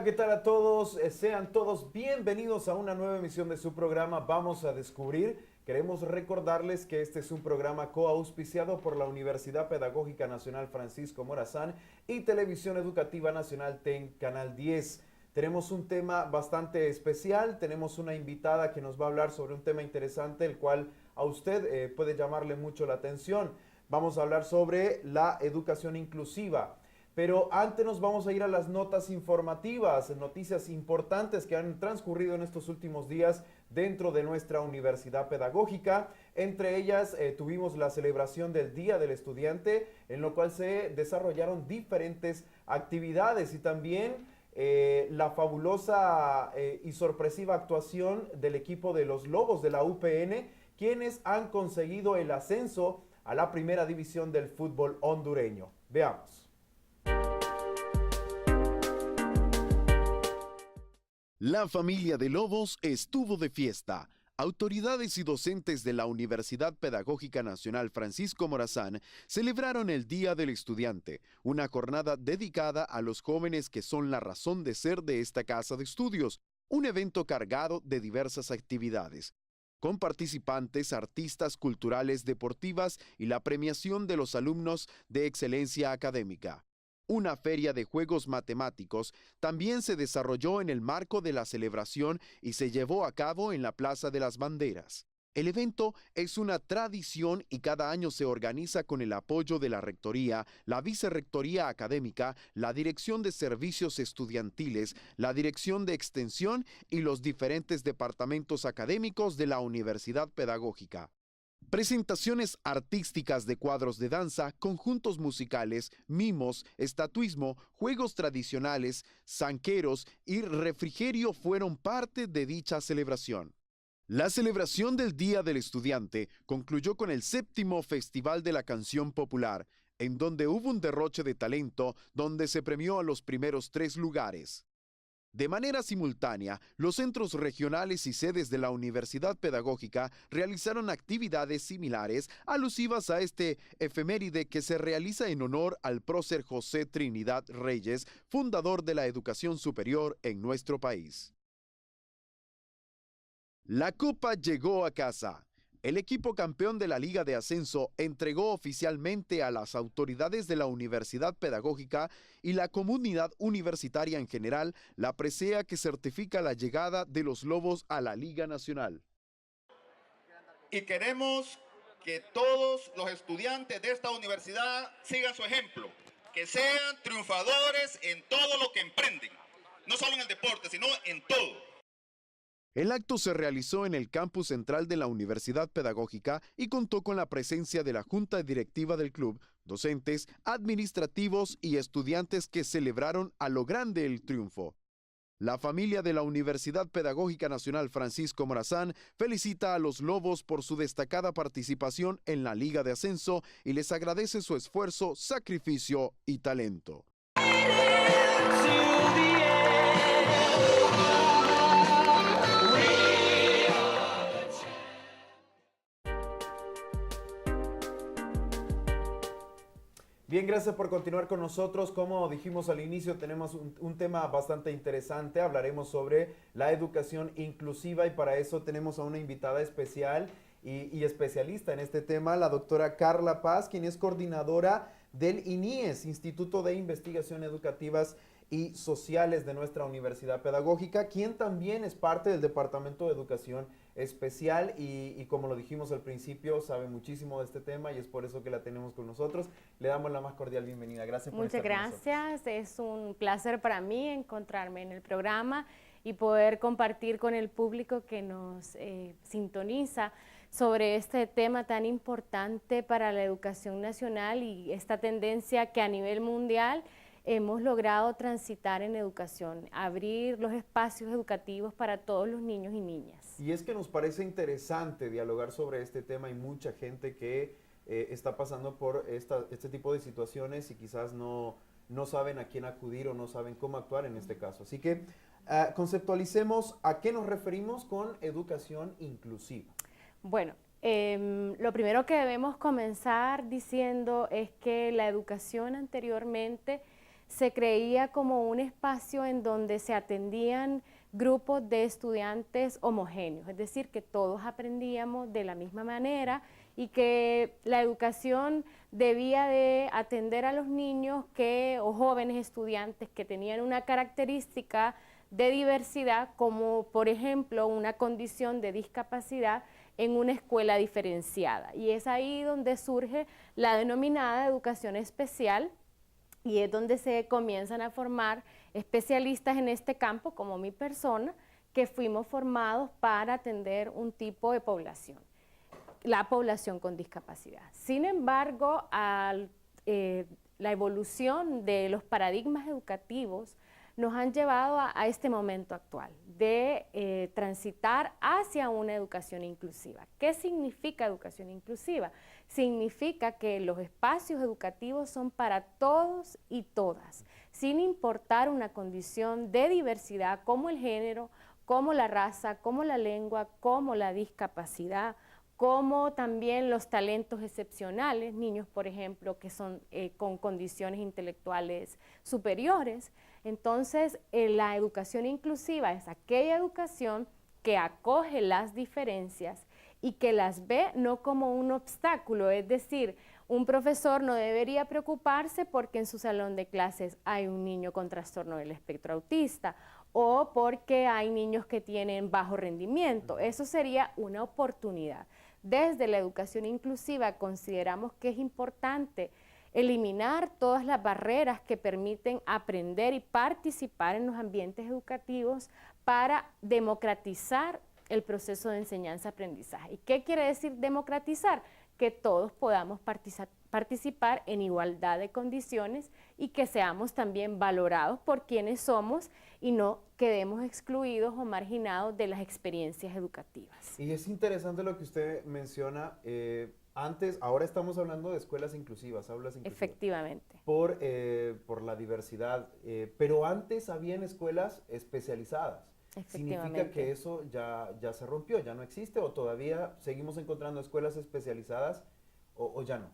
Hola, ¿qué tal a todos? Sean todos bienvenidos a una nueva emisión de su programa Vamos a Descubrir. Queremos recordarles que este es un programa coauspiciado por la Universidad Pedagógica Nacional Francisco Morazán y Televisión Educativa Nacional TEN Canal 10. Tenemos un tema bastante especial, tenemos una invitada que nos va a hablar sobre un tema interesante, el cual a usted puede llamarle mucho la atención. Vamos a hablar sobre la educación inclusiva. Pero antes nos vamos a ir a las notas informativas, noticias importantes que han transcurrido en estos últimos días dentro de nuestra universidad pedagógica. Entre ellas tuvimos la celebración del Día del Estudiante, en lo cual se desarrollaron diferentes actividades y también la fabulosa y sorpresiva actuación del equipo de los Lobos de la UPN, quienes han conseguido el ascenso a la primera división del fútbol hondureño. Veamos. La familia de Lobos estuvo de fiesta. Autoridades y docentes de la Universidad Pedagógica Nacional Francisco Morazán celebraron el Día del Estudiante, una jornada dedicada a los jóvenes que son la razón de ser de esta casa de estudios, un evento cargado de diversas actividades, con participantes, artistas culturales, deportivas y la premiación de los alumnos de excelencia académica. Una feria de juegos matemáticos también se desarrolló en el marco de la celebración y se llevó a cabo en la Plaza de las Banderas. El evento es una tradición y cada año se organiza con el apoyo de la Rectoría, la Vicerrectoría Académica, la Dirección de Servicios Estudiantiles, la Dirección de Extensión y los diferentes departamentos académicos de la Universidad Pedagógica. Presentaciones artísticas de cuadros de danza, conjuntos musicales, mimos, estatuismo, juegos tradicionales, zanqueros y refrigerio fueron parte de dicha celebración. La celebración del Día del Estudiante concluyó con el 7º Festival de la Canción Popular, en donde hubo un derroche de talento donde se premió a los primeros 3 lugares. De manera simultánea, los centros regionales y sedes de la Universidad Pedagógica realizaron actividades similares alusivas a este efeméride que se realiza en honor al prócer José Trinidad Reyes, fundador de la educación superior en nuestro país. La Copa llegó a casa. El equipo campeón de la Liga de Ascenso entregó oficialmente a las autoridades de la Universidad Pedagógica y la comunidad universitaria en general la presea que certifica la llegada de los Lobos a la Liga Nacional. Y queremos que todos los estudiantes de esta universidad sigan su ejemplo, que sean triunfadores en todo lo que emprenden, no solo en el deporte, sino en todo. El acto se realizó en el campus central de la Universidad Pedagógica y contó con la presencia de la Junta Directiva del club, docentes, administrativos y estudiantes que celebraron a lo grande el triunfo. La familia de la Universidad Pedagógica Nacional Francisco Morazán felicita a los Lobos por su destacada participación en la Liga de Ascenso y les agradece su esfuerzo, sacrificio y talento. Bien, gracias por continuar con nosotros. Como dijimos al inicio, tenemos un tema bastante interesante. Hablaremos sobre la educación inclusiva y para eso tenemos a una invitada especial y especialista en este tema, la doctora Carla Paz, quien es coordinadora del INIES, Instituto de Investigación Educativas y Sociales de nuestra Universidad Pedagógica, quien también es parte del Departamento de Educación Especial y como lo dijimos al principio, sabe muchísimo de este tema y es por eso que la tenemos con nosotros. Le damos la más cordial bienvenida. Gracias por estar con nosotros. Muchas gracias. Es un placer para mí encontrarme en el programa y poder compartir con el público que nos sintoniza sobre este tema tan importante para la educación nacional y esta tendencia que a nivel mundial hemos logrado transitar en educación, abrir los espacios educativos para todos los niños y niñas. Y es que nos parece interesante dialogar sobre este tema. Hay mucha gente que está pasando por este tipo de situaciones y quizás no saben a quién acudir o no saben cómo actuar en este caso. Así que conceptualicemos a qué nos referimos con educación inclusiva. Bueno, lo primero que debemos comenzar diciendo es que la educación anteriormente se creía como un espacio en donde se atendían grupos de estudiantes homogéneos, es decir, que todos aprendíamos de la misma manera y que la educación debía de atender a los niños o jóvenes estudiantes que tenían una característica de diversidad, como por ejemplo una condición de discapacidad en una escuela diferenciada. Y es ahí donde surge la denominada educación especial, y es donde se comienzan a formar especialistas en este campo, como mi persona, que fuimos formados para atender un tipo de población, la población con discapacidad. Sin embargo, la evolución de los paradigmas educativos nos han llevado a este momento actual de transitar hacia una educación inclusiva. ¿Qué significa educación inclusiva? Significa que los espacios educativos son para todos y todas, sin importar una condición de diversidad como el género, como la raza, como la lengua, como la discapacidad, como también los talentos excepcionales, niños, por ejemplo, que son con condiciones intelectuales superiores. Entonces, la educación inclusiva es aquella educación que acoge las diferencias y que las ve no como un obstáculo, es decir, un profesor no debería preocuparse porque en su salón de clases hay un niño con trastorno del espectro autista o porque hay niños que tienen bajo rendimiento. Eso sería una oportunidad. Desde la educación inclusiva consideramos que es importante eliminar todas las barreras que permiten aprender y participar en los ambientes educativos para democratizar el proceso de enseñanza-aprendizaje. ¿Y qué quiere decir democratizar? Que todos podamos participar en igualdad de condiciones y que seamos también valorados por quienes somos y no quedemos excluidos o marginados de las experiencias educativas. Y es interesante lo que usted menciona. Ahora estamos hablando de escuelas inclusivas, aulas inclusivas. Efectivamente. Por la diversidad, pero antes habían escuelas especializadas. ¿Significa que eso ya se rompió, ya no existe o todavía seguimos encontrando escuelas especializadas o ya no?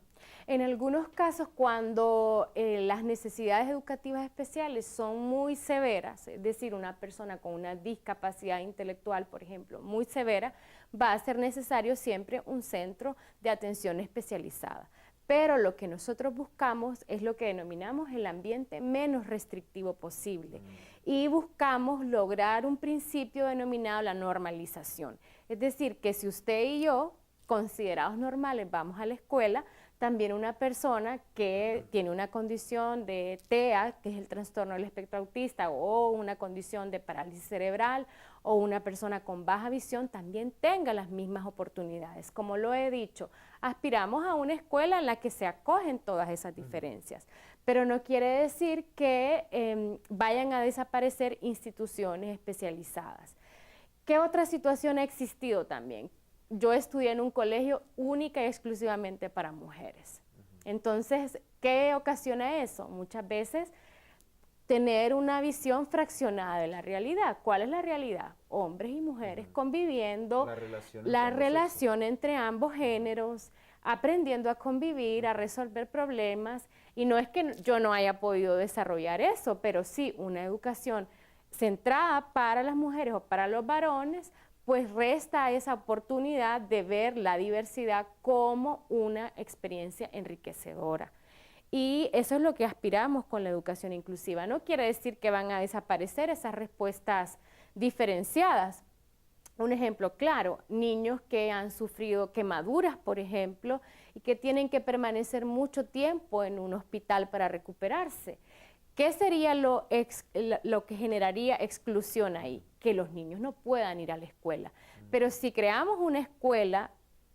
En algunos casos, cuando las necesidades educativas especiales son muy severas, es decir, una persona con una discapacidad intelectual, por ejemplo, muy severa, va a ser necesario siempre un centro de atención especializada. Pero lo que nosotros buscamos es lo que denominamos el ambiente menos restrictivo posible y buscamos lograr un principio denominado la normalización. Es decir, que si usted y yo, considerados normales, vamos a la escuela, también una persona que tiene una condición de TEA, que es el trastorno del espectro autista, o una condición de parálisis cerebral, o una persona con baja visión, también tenga las mismas oportunidades. Como lo he dicho, aspiramos a una escuela en la que se acogen todas esas diferencias, pero no quiere decir que vayan a desaparecer instituciones especializadas. ¿Qué otra situación ha existido también? Yo estudié en un colegio única y exclusivamente para mujeres. Entonces, ¿qué ocasiona eso? Muchas veces tener una visión fraccionada de la realidad. ¿Cuál es la realidad? Hombres y mujeres conviviendo, la relación entre ambos géneros, aprendiendo a convivir, a resolver problemas. Y no es que yo no haya podido desarrollar eso, pero sí una educación centrada para las mujeres o para los varones, pues resta esa oportunidad de ver la diversidad como una experiencia enriquecedora. Y eso es lo que aspiramos con la educación inclusiva. No quiere decir que van a desaparecer esas respuestas diferenciadas. Un ejemplo claro, niños que han sufrido quemaduras, por ejemplo, y que tienen que permanecer mucho tiempo en un hospital para recuperarse. ¿Qué sería lo que generaría exclusión ahí? Que los niños no puedan ir a la escuela. Pero si creamos una escuela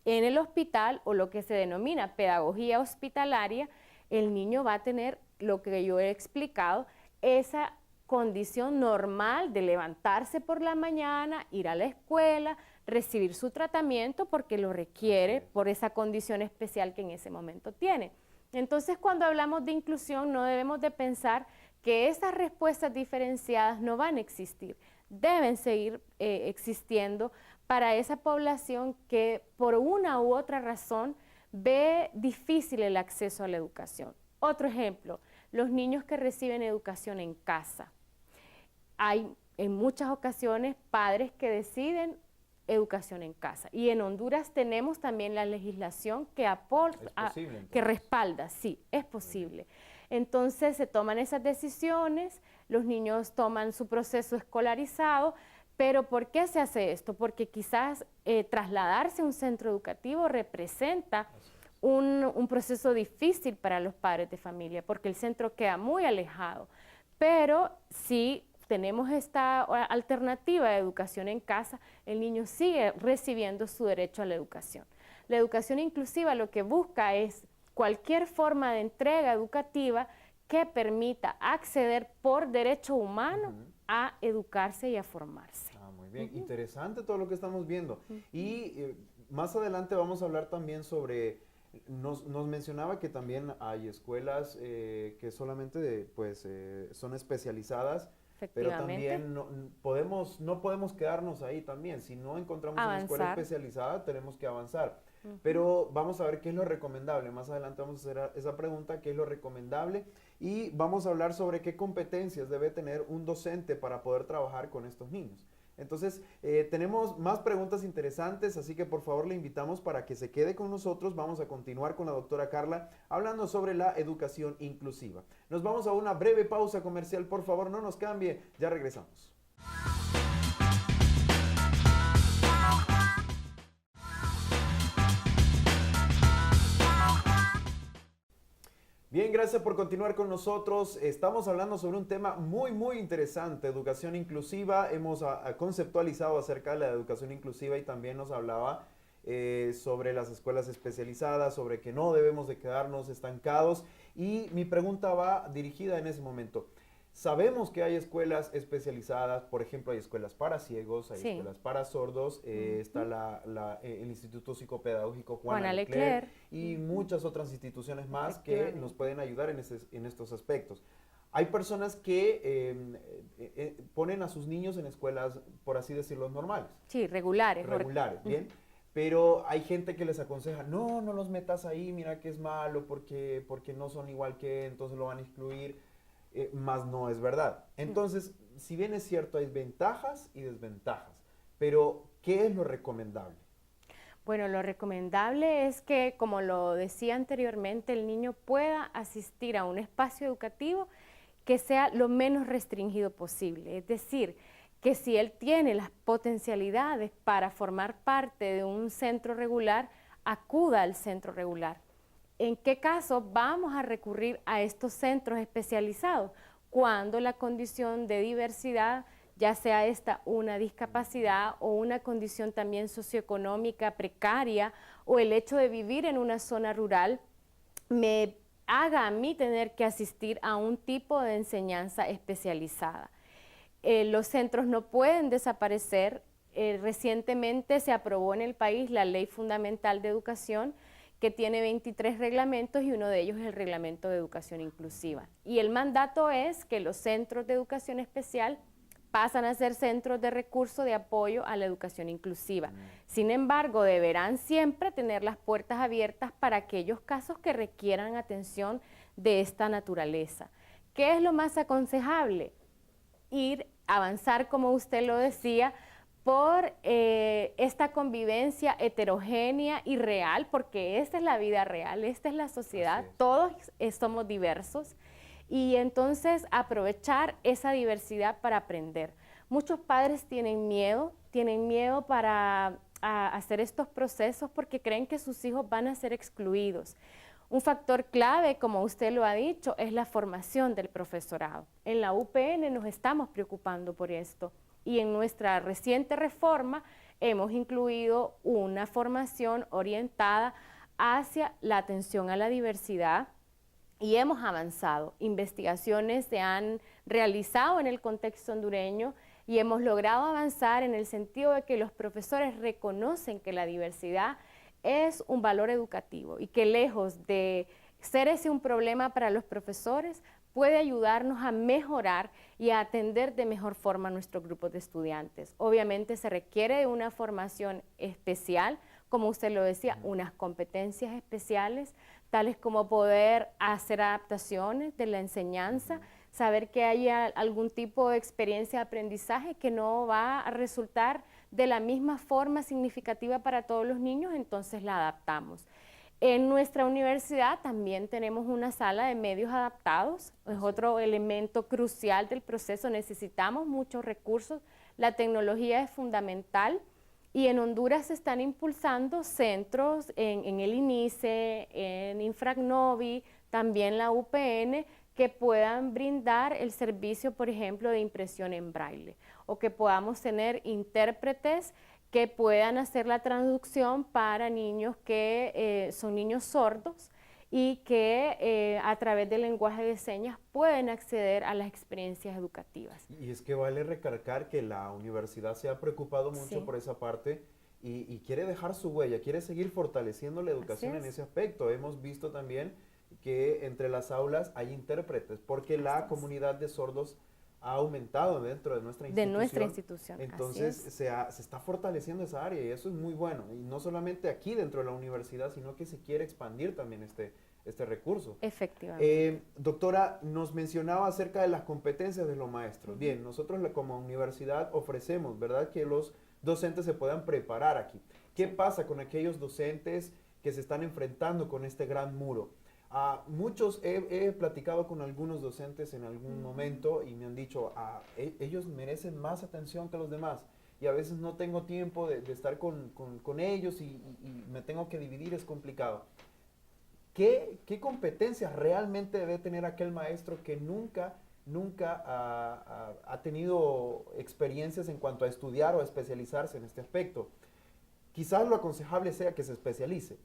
en el hospital o lo que se denomina pedagogía hospitalaria, el niño va a tener lo que yo he explicado, esa condición normal de levantarse por la mañana, ir a la escuela, recibir su tratamiento porque lo requiere por esa condición especial que en ese momento tiene. Entonces, cuando hablamos de inclusión, no debemos de pensar que esas respuestas diferenciadas no van a existir. Deben seguir existiendo para esa población que por una u otra razón ve difícil el acceso a la educación. Otro ejemplo, los niños que reciben educación en casa. Hay en muchas ocasiones padres que deciden educación en casa. Y en Honduras tenemos también la legislación que aporta, que respalda, sí, es posible. Entonces se toman esas decisiones, los niños toman su proceso escolarizado, pero ¿por qué se hace esto? Porque quizás trasladarse a un centro educativo representa un proceso difícil para los padres de familia, porque el centro queda muy alejado. Pero si tenemos esta alternativa de educación en casa, el niño sigue recibiendo su derecho a la educación. La educación inclusiva lo que busca es cualquier forma de entrega educativa que permita acceder por derecho humano a educarse y a formarse. Muy bien, interesante todo lo que estamos viendo. Y más adelante vamos a hablar también sobre, nos mencionaba que también hay escuelas que solamente son especializadas, pero también no podemos quedarnos ahí también. Si no encontramos una escuela especializada, tenemos que avanzar. Pero vamos a ver qué es lo recomendable. Más adelante vamos a hacer esa pregunta, qué es lo recomendable. Y vamos a hablar sobre qué competencias debe tener un docente para poder trabajar con estos niños. Entonces, tenemos más preguntas interesantes, así que por favor le invitamos para que se quede con nosotros. Vamos a continuar con la doctora Carla hablando sobre la educación inclusiva. Nos vamos a una breve pausa comercial, por favor no nos cambie, ya regresamos. Bien, gracias por continuar con nosotros. Estamos hablando sobre un tema muy interesante, educación inclusiva. Hemos conceptualizado acerca de la educación inclusiva y también nos hablaba sobre las escuelas especializadas, sobre que no debemos de quedarnos estancados. Y mi pregunta va dirigida en ese momento. Sabemos que hay escuelas especializadas, por ejemplo, hay escuelas para ciegos, hay escuelas para sordos, está el Instituto Psicopedagógico Juana Leclerc y muchas otras instituciones más que nos pueden ayudar en estos aspectos. Hay personas que ponen a sus niños en escuelas, por así decirlo, normales. Sí, regulares. Regulares, bien. Pero hay gente que les aconseja, no los metas ahí, mira que es malo porque no son igual que, entonces lo van a excluir. Más no es verdad. Entonces, si bien es cierto, hay ventajas y desventajas, pero ¿qué es lo recomendable? Bueno, lo recomendable es que, como lo decía anteriormente, el niño pueda asistir a un espacio educativo que sea lo menos restringido posible. Es decir, que si él tiene las potencialidades para formar parte de un centro regular, acuda al centro regular. ¿En qué caso vamos a recurrir a estos centros especializados? Cuando la condición de diversidad, ya sea esta una discapacidad o una condición también socioeconómica precaria o el hecho de vivir en una zona rural, me haga a mí tener que asistir a un tipo de enseñanza especializada. Los centros no pueden desaparecer. Recientemente se aprobó en el país la Ley Fundamental de Educación, que tiene 23 reglamentos y uno de ellos es el Reglamento de Educación Inclusiva. Y el mandato es que los centros de educación especial pasan a ser centros de recurso de apoyo a la educación inclusiva. Sin embargo, deberán siempre tener las puertas abiertas para aquellos casos que requieran atención de esta naturaleza. ¿Qué es lo más aconsejable? Avanzar, como usted lo decía, por esta convivencia heterogénea y real, porque esta es la vida real, esta es la sociedad, todos somos diversos, y entonces aprovechar esa diversidad para aprender. Muchos padres tienen miedo para hacer estos procesos porque creen que sus hijos van a ser excluidos. Un factor clave, como usted lo ha dicho, es la formación del profesorado. En la UPN nos estamos preocupando por esto. Y en nuestra reciente reforma hemos incluido una formación orientada hacia la atención a la diversidad y hemos avanzado. Investigaciones se han realizado en el contexto hondureño y hemos logrado avanzar en el sentido de que los profesores reconocen que la diversidad es un valor educativo y que lejos de ser ese un problema para los profesores, puede ayudarnos a mejorar y a atender de mejor forma a nuestros grupos de estudiantes. Obviamente se requiere de una formación especial, como usted lo decía, unas competencias especiales, tales como poder hacer adaptaciones de la enseñanza, saber que haya algún tipo de experiencia de aprendizaje que no va a resultar de la misma forma significativa para todos los niños, entonces la adaptamos. En nuestra universidad también tenemos una sala de medios adaptados, es otro elemento crucial del proceso, necesitamos muchos recursos, la tecnología es fundamental y en Honduras se están impulsando centros en el INICE, en Infragnovi, también la UPN, que puedan brindar el servicio, por ejemplo, de impresión en braille, o que podamos tener intérpretes que puedan hacer la traducción para niños que son niños sordos y que a través del lenguaje de señas pueden acceder a las experiencias educativas. Y es que vale recalcar que la universidad se ha preocupado mucho Sí. por esa parte y quiere dejar su huella, quiere seguir fortaleciendo la educación en ese aspecto. Hemos visto también que entre las aulas hay intérpretes, porque la comunidad de sordos ha aumentado dentro de nuestra institución. De nuestra institución. Entonces Así es. se está fortaleciendo esa área y eso es muy bueno. Y no solamente aquí dentro de la universidad, sino que se quiere expandir también este recurso. Efectivamente. Doctora, nos mencionaba acerca de las competencias de los maestros. Bien, nosotros como universidad ofrecemos, ¿verdad?, que los docentes se puedan preparar aquí. ¿Qué pasa con aquellos docentes que se están enfrentando con este gran muro? Muchos, he platicado con algunos docentes en algún momento y me han dicho, ellos merecen más atención que los demás y a veces no tengo tiempo de estar con ellos y me tengo que dividir, es complicado. ¿Qué competencias realmente debe tener aquel maestro que nunca ha tenido experiencias en cuanto a estudiar o a especializarse en este aspecto? Quizás lo aconsejable sea que se especialice,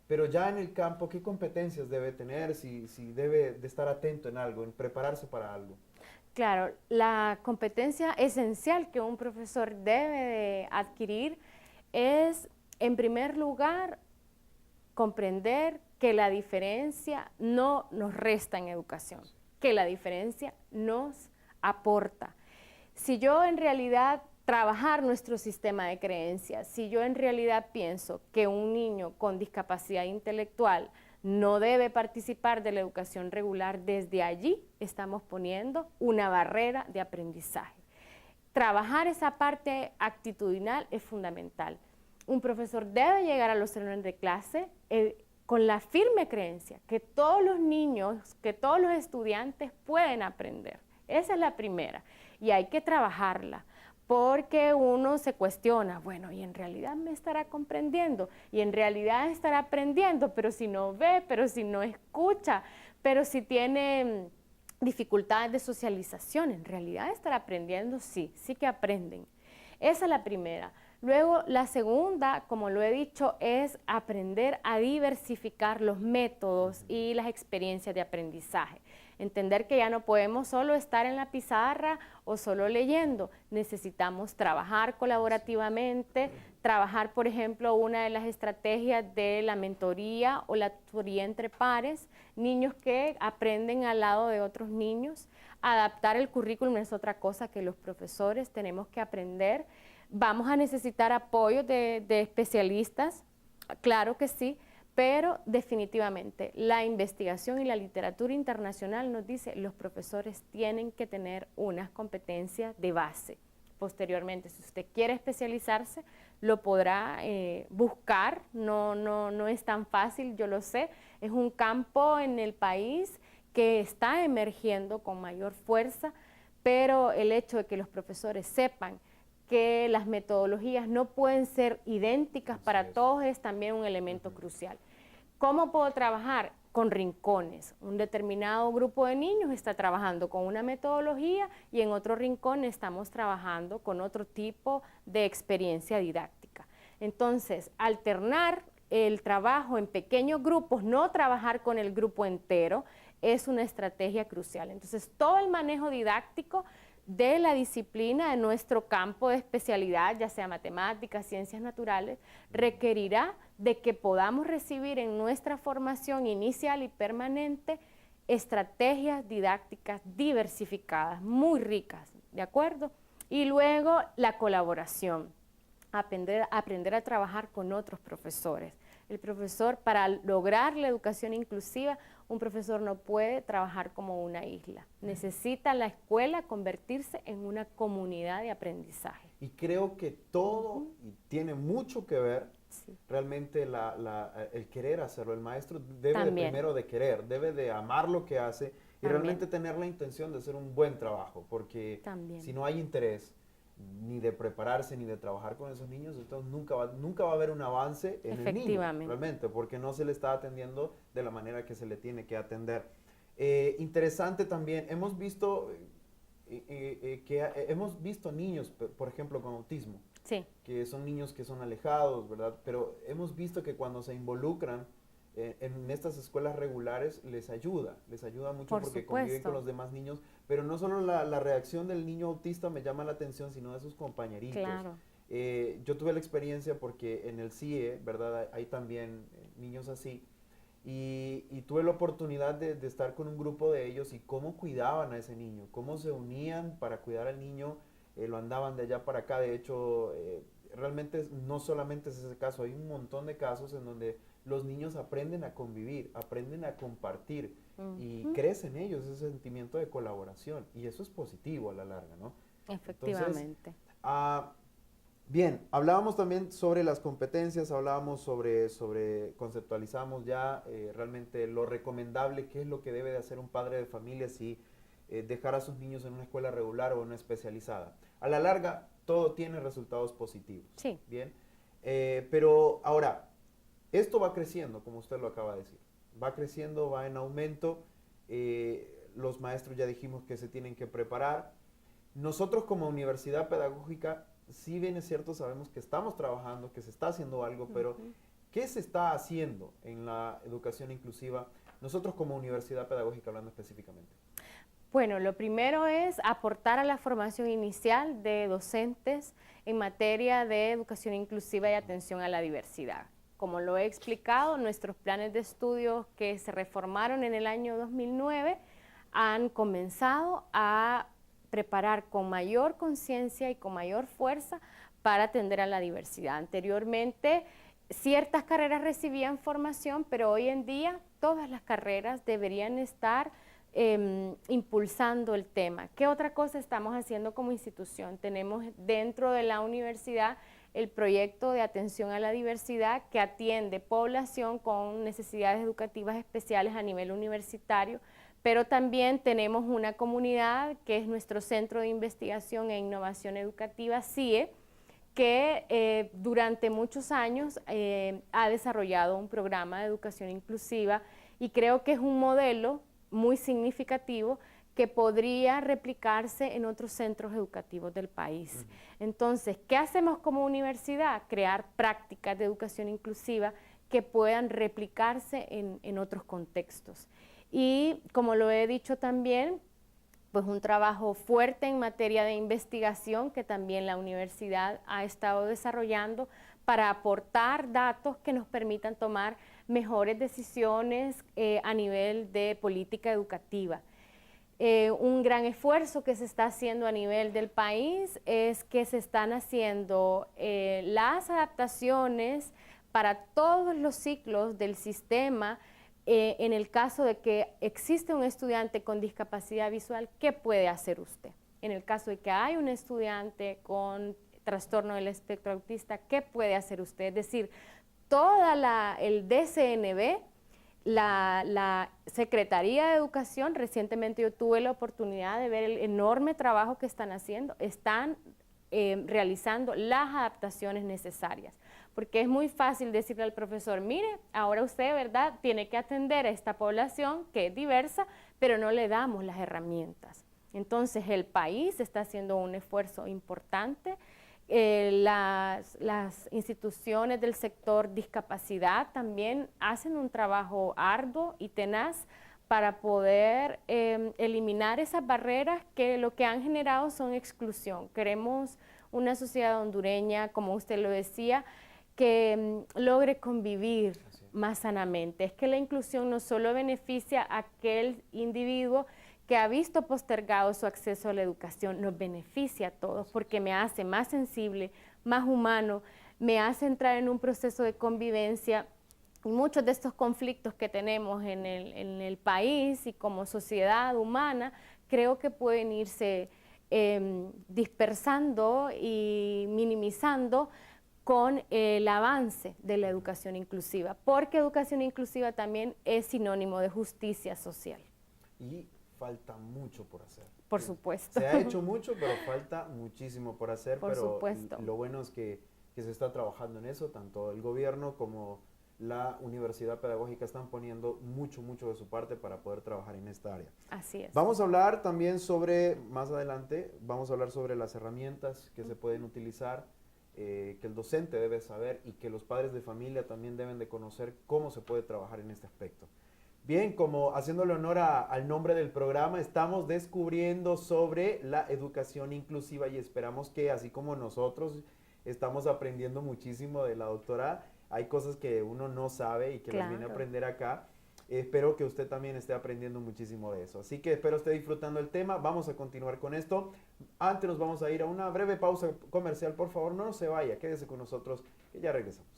pero ya en el campo, ¿qué competencias debe tener? Si debe de estar atento en algo, en prepararse para algo. Claro, la competencia esencial que un profesor debe de adquirir es, en primer lugar, comprender que la diferencia no nos resta en educación, que la diferencia nos aporta. Si yo en realidad trabajar nuestro sistema de creencias, si yo en realidad pienso que un niño con discapacidad intelectual no debe participar de la educación regular, desde allí estamos poniendo una barrera de aprendizaje. Trabajar esa parte actitudinal es fundamental. Un profesor debe llegar a los salones de clase con la firme creencia que todos los niños, que todos los estudiantes pueden aprender. Esa es la primera y hay que trabajarla. Porque uno se cuestiona, bueno, y en realidad me estará comprendiendo, y en realidad estará aprendiendo, pero si no ve, pero si no escucha, pero si tiene dificultades de socialización, en realidad estará aprendiendo, sí que aprenden. Esa es la primera. Luego, la segunda, como lo he dicho, es aprender a diversificar los métodos y las experiencias de aprendizaje. Entender que ya no podemos solo estar en la pizarra o solo leyendo, necesitamos trabajar colaborativamente, trabajar, por ejemplo, una de las estrategias de la mentoría o la tutoría entre pares, niños que aprenden al lado de otros niños. Adaptar el currículum es otra cosa que los profesores tenemos que aprender. Vamos a necesitar apoyo de especialistas, claro que sí, pero definitivamente la investigación y la literatura internacional nos dice los profesores tienen que tener unas competencias de base. Posteriormente, si usted quiere especializarse, lo podrá buscar, no es tan fácil, yo lo sé, es un campo en el país que está emergiendo con mayor fuerza, pero el hecho de que los profesores sepan que las metodologías no pueden ser idénticas para todos es también un elemento crucial. ¿Cómo puedo trabajar? Con rincones. Un determinado grupo de niños está trabajando con una metodología y en otro rincón estamos trabajando con otro tipo de experiencia didáctica. Entonces, alternar el trabajo en pequeños grupos, no trabajar con el grupo entero, es una estrategia crucial. Entonces, todo el manejo didáctico de la disciplina de nuestro campo de especialidad, ya sea matemáticas, ciencias naturales, requerirá de que podamos recibir en nuestra formación inicial y permanente estrategias didácticas diversificadas, muy ricas, ¿de acuerdo? Y luego la colaboración, aprender a trabajar con otros profesores. El profesor, para lograr la educación inclusiva, un profesor no puede trabajar como una isla. Necesita la escuela convertirse en una comunidad de aprendizaje. Y creo que todo y tiene mucho que ver, Sí. realmente el querer hacerlo. El maestro debe También. primero de querer, debe de amar lo que hace y También. realmente tener la intención de hacer un buen trabajo, porque También. si no hay interés ni de prepararse ni de trabajar con esos niños, entonces nunca va a haber un avance en el niño, Efectivamente. realmente, porque no se le está atendiendo de la manera que se le tiene que atender. Interesante también, hemos visto hemos visto niños, por ejemplo, con autismo, Sí. que son niños que son alejados, ¿verdad? Pero hemos visto que cuando se involucran en estas escuelas regulares les ayuda mucho Por porque conviven supuesto. con los demás niños, pero no solo la reacción del niño autista me llama la atención, sino de sus compañeritos. Claro. Yo tuve la experiencia porque en el CIE, ¿verdad? Hay también niños así, y tuve la oportunidad de estar con un grupo de ellos y cómo cuidaban a ese niño, cómo se unían para cuidar al niño, lo andaban de allá para acá. De hecho, realmente no solamente es ese caso, hay un montón de casos en donde los niños aprenden a convivir, aprenden a compartir y crece en ellos ese sentimiento de colaboración y eso es positivo a la larga, ¿no? Efectivamente. Entonces, bien, hablábamos también sobre las competencias, hablábamos conceptualizamos ya realmente lo recomendable, qué es lo que debe de hacer un padre de familia si dejar a sus niños en una escuela regular o una especializada. A la larga, todo tiene resultados positivos. Sí. Bien, pero ahora, esto va creciendo, como usted lo acaba de decir. Va creciendo, va en aumento. Los maestros ya dijimos que se tienen que preparar. Nosotros como universidad pedagógica, si bien es cierto, sabemos que estamos trabajando, que se está haciendo algo, pero ¿qué se está haciendo en la educación inclusiva? Nosotros como universidad pedagógica, hablando específicamente. Bueno, lo primero es aportar a la formación inicial de docentes en materia de educación inclusiva y atención a la diversidad. Como lo he explicado, nuestros planes de estudio que se reformaron en el año 2009 han comenzado a preparar con mayor conciencia y con mayor fuerza para atender a la diversidad. Anteriormente, ciertas carreras recibían formación, pero hoy en día todas las carreras deberían estar impulsando el tema. ¿Qué otra cosa estamos haciendo como institución? Tenemos dentro de la universidad el proyecto de atención a la diversidad que atiende población con necesidades educativas especiales a nivel universitario, pero también tenemos una comunidad que es nuestro Centro de Investigación e Innovación Educativa, CIE, que durante muchos años ha desarrollado un programa de educación inclusiva y creo que es un modelo muy significativo que podría replicarse en otros centros educativos del país. Entonces, ¿qué hacemos como universidad? Crear prácticas de educación inclusiva que puedan replicarse en otros contextos. Y como lo he dicho también, pues un trabajo fuerte en materia de investigación que también la universidad ha estado desarrollando para aportar datos que nos permitan tomar mejores decisiones a nivel de política educativa. Un gran esfuerzo que se está haciendo a nivel del país es que se están haciendo las adaptaciones para todos los ciclos del sistema. En el caso de que existe un estudiante con discapacidad visual, ¿qué puede hacer usted? En el caso de que hay un estudiante con trastorno del espectro autista, ¿qué puede hacer usted? Es decir, el DCNB, la Secretaría de Educación, recientemente yo tuve la oportunidad de ver el enorme trabajo que están haciendo, están realizando las adaptaciones necesarias. Porque es muy fácil decirle al profesor, mire, ahora usted, ¿verdad?, tiene que atender a esta población que es diversa, pero no le damos las herramientas. Entonces, el país está haciendo un esfuerzo importante. Las instituciones del sector discapacidad también hacen un trabajo arduo y tenaz para poder eliminar esas barreras que lo que han generado son exclusión. Queremos una sociedad hondureña, como usted lo decía, que logre convivir más sanamente. Es que la inclusión no solo beneficia a aquel individuo que ha visto postergado su acceso a la educación, nos beneficia a todos porque me hace más sensible, más humano, me hace entrar en un proceso de convivencia muchos de estos conflictos que tenemos en el país y como sociedad humana, creo que pueden irse dispersando y minimizando con el avance de la educación inclusiva, porque educación inclusiva también es sinónimo de justicia social. Y falta mucho por hacer. Por supuesto. Se ha hecho mucho, pero falta muchísimo por hacer, por pero supuesto. Lo bueno es que se está trabajando en eso, tanto el gobierno como la Universidad Pedagógica están poniendo mucho de su parte para poder trabajar en esta área. Así es. Vamos a hablar también sobre, más adelante, vamos a hablar sobre las herramientas que se pueden utilizar, que el docente debe saber y que los padres de familia también deben de conocer cómo se puede trabajar en este aspecto. Bien, como haciéndole honor al nombre del programa, estamos descubriendo sobre la educación inclusiva y esperamos que así como nosotros estamos aprendiendo muchísimo de la doctora, hay cosas que uno no sabe y que las viene a aprender acá. Espero que usted también esté aprendiendo muchísimo de eso. Así que espero esté disfrutando el tema. Vamos a continuar con esto. Antes nos vamos a ir a una breve pausa comercial. Por favor, no se vaya. Quédese con nosotros que ya regresamos.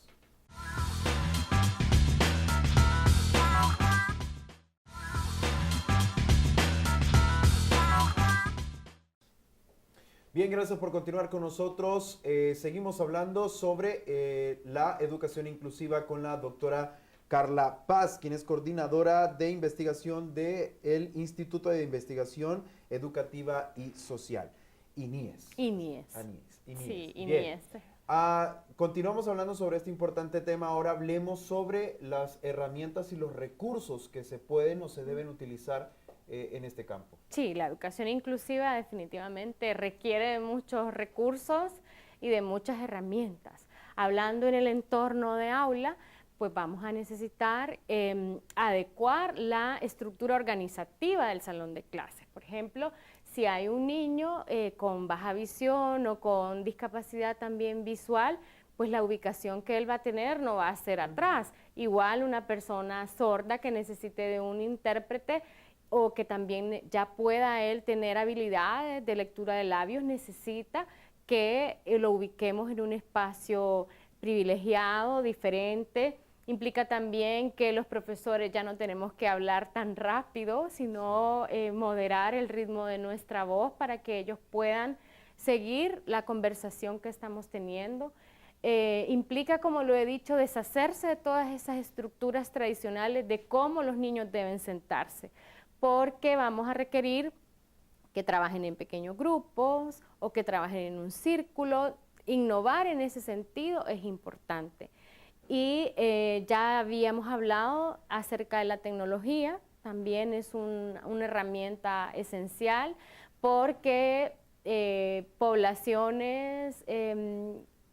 Bien, gracias por continuar con nosotros. Seguimos hablando sobre la educación inclusiva con la doctora Carla Paz, quien es coordinadora de investigación del Instituto de Investigación Educativa y Social, INIES. INIES. Sí, INIES. Continuamos hablando sobre este importante tema. Ahora hablemos sobre las herramientas y los recursos que se pueden o se deben utilizar en este campo. Sí, la educación inclusiva definitivamente requiere de muchos recursos y de muchas herramientas. Hablando en el entorno de aula, pues vamos a necesitar adecuar la estructura organizativa del salón de clases. Por ejemplo, si hay un niño con baja visión o con discapacidad también visual, pues la ubicación que él va a tener no va a ser atrás. Igual una persona sorda que necesite de un intérprete o que también ya pueda él tener habilidades de lectura de labios, necesita que lo ubiquemos en un espacio privilegiado, diferente. Implica también que los profesores ya no tenemos que hablar tan rápido, sino moderar el ritmo de nuestra voz para que ellos puedan seguir la conversación que estamos teniendo. Implica, como lo he dicho, deshacerse de todas esas estructuras tradicionales de cómo los niños deben sentarse, porque vamos a requerir que trabajen en pequeños grupos o que trabajen en un círculo. Innovar en ese sentido es importante. Y ya habíamos hablado acerca de la tecnología, también es una herramienta esencial porque poblaciones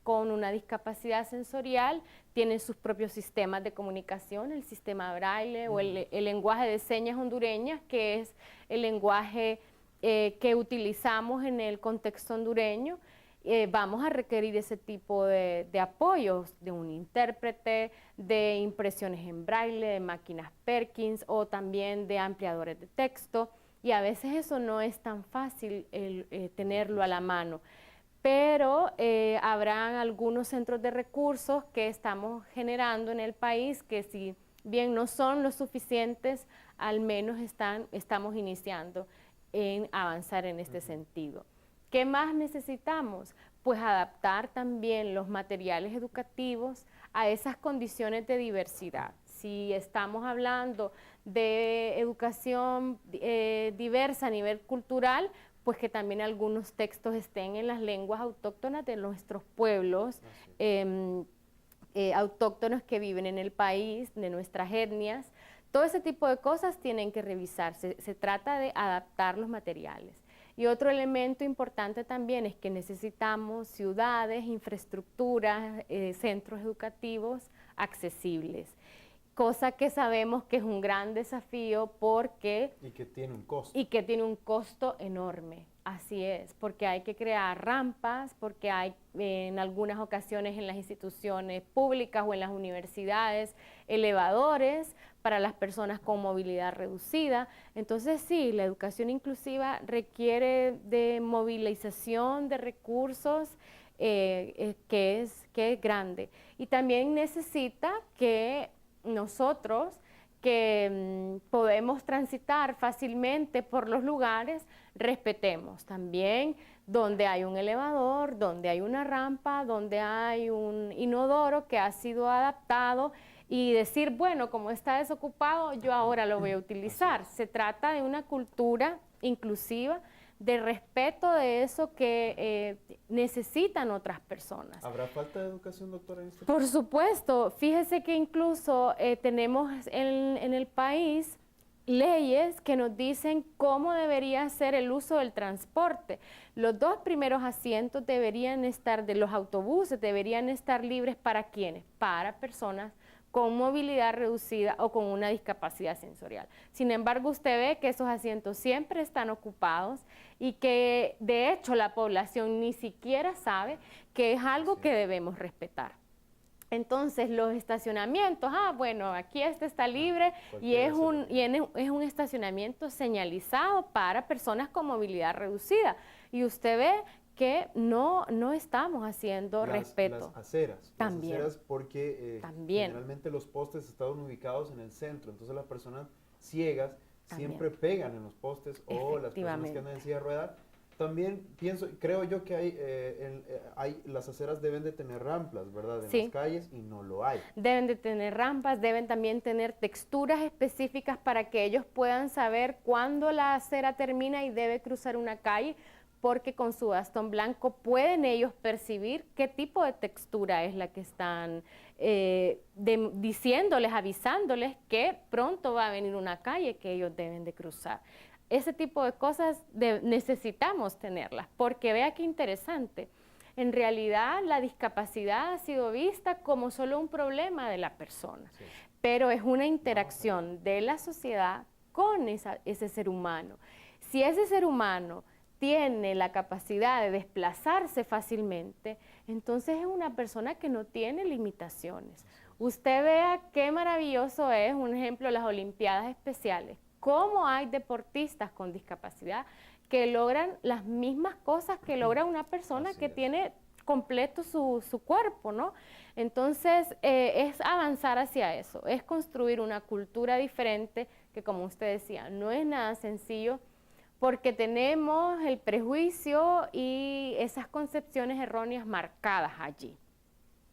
con una discapacidad sensorial tienen sus propios sistemas de comunicación, el sistema braille o el lenguaje de señas hondureñas, que es el lenguaje que utilizamos en el contexto hondureño. Vamos a requerir ese tipo de apoyos, de un intérprete, de impresiones en braille, de máquinas Perkins o también de ampliadores de texto, y a veces eso no es tan fácil tenerlo a la mano. Pero habrán algunos centros de recursos que estamos generando en el país que si bien no son lo suficientes, al menos estamos iniciando en avanzar en este sentido. ¿Qué más necesitamos? Pues adaptar también los materiales educativos a esas condiciones de diversidad. Si estamos hablando de educación diversa a nivel cultural, pues que también algunos textos estén en las lenguas autóctonas de nuestros pueblos, autóctonos que viven en el país, de nuestras etnias. Todo ese tipo de cosas tienen que revisarse. Se trata de adaptar los materiales. Y otro elemento importante también es que necesitamos ciudades, infraestructuras, centros educativos accesibles, cosa que sabemos que es un gran desafío porque... Y que tiene un costo. Y que tiene un costo enorme, así es, porque hay que crear rampas, porque hay en algunas ocasiones en las instituciones públicas o en las universidades elevadores para las personas con movilidad reducida. Entonces sí, la educación inclusiva requiere de movilización de recursos que es grande. Y también necesita que nosotros que podemos transitar fácilmente por los lugares, respetemos también donde hay un elevador, donde hay una rampa, donde hay un inodoro que ha sido adaptado y decir, bueno, como está desocupado, yo ahora lo voy a utilizar. Se trata de una cultura inclusiva, de respeto de eso que necesitan otras personas. ¿Habrá falta de educación, doctora, en este Por supuesto, fíjese que incluso tenemos en el país leyes que nos dicen cómo debería ser el uso del transporte. Los 2 primeros asientos deberían estar, de los autobuses, deberían estar libres ¿para quiénes? Para personas con movilidad reducida o con una discapacidad sensorial. Sin embargo, usted ve que esos asientos siempre están ocupados y que de hecho la población ni siquiera sabe que es algo que debemos respetar. Entonces los estacionamientos, bueno, aquí este está libre y es un estacionamiento señalizado para personas con movilidad reducida. Y usted ve que no estamos haciendo respeto. Las aceras. También. Las aceras porque generalmente los postes estaban ubicados en el centro, entonces las personas ciegas También. siempre pegan en los postes o las personas que andan en silla de ruedas. También creo yo que las aceras deben de tener rampas, ¿verdad? En Sí. las calles y no lo hay. Deben de tener rampas, deben también tener texturas específicas para que ellos puedan saber cuándo la acera termina y debe cruzar una calle, porque con su bastón blanco pueden ellos percibir qué tipo de textura es la que están diciéndoles, avisándoles que pronto va a venir una calle que ellos deben de cruzar. Ese tipo de cosas necesitamos tenerlas, porque vea qué interesante. En realidad la discapacidad ha sido vista como solo un problema de la persona, sí, pero es una interacción de la sociedad con ese ser humano. Si ese ser humano tiene la capacidad de desplazarse fácilmente, entonces es una persona que no tiene limitaciones. Usted vea qué maravilloso es, un ejemplo, las Olimpiadas Especiales. Cómo hay deportistas con discapacidad que logran las mismas cosas que logra una persona que tiene completo su cuerpo, ¿no? Entonces, es avanzar hacia eso, es construir una cultura diferente que, como usted decía, no es nada sencillo porque tenemos el prejuicio y esas concepciones erróneas marcadas allí.